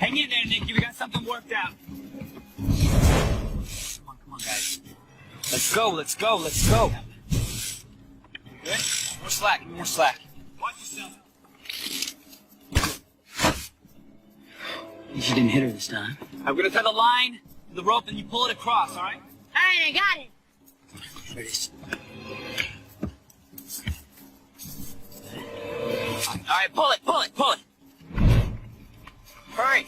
Hang in there, Nicky. We got something worked out. Come on, guys. Let's go. Good? More slack. Watch yourself. She didn't hit her this time. I'm gonna tie the line to the rope and you pull it across, all right? All right, I got it. There it is. All right, pull it. Hurry.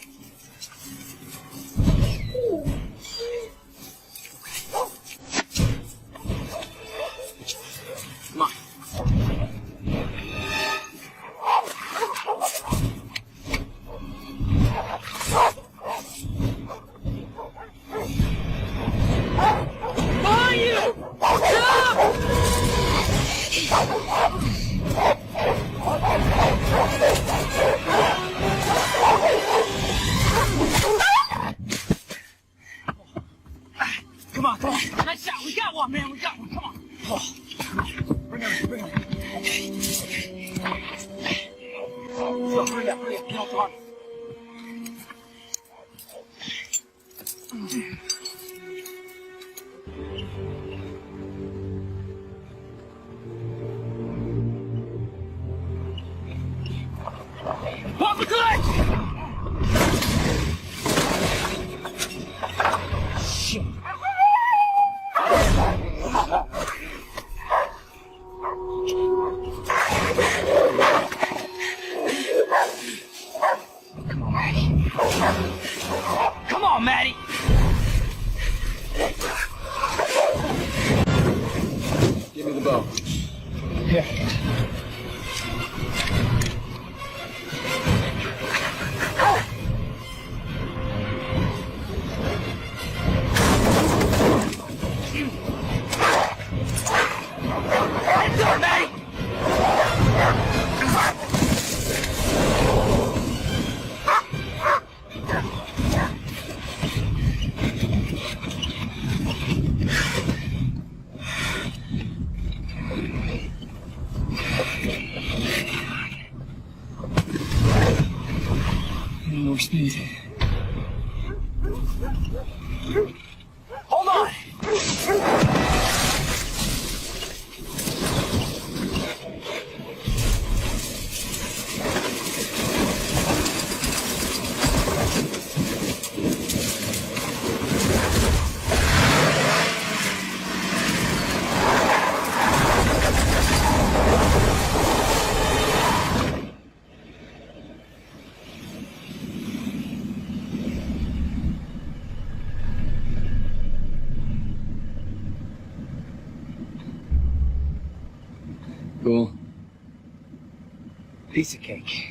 Come on. Come on. Nice shot. We got one, man. Come on. Bring him. Hurry up. Get off the harness. Walk the ledge! Shit. Come on, Maddie. Give me the bow. Here. More speed. Hold on! Cool. Piece of cake.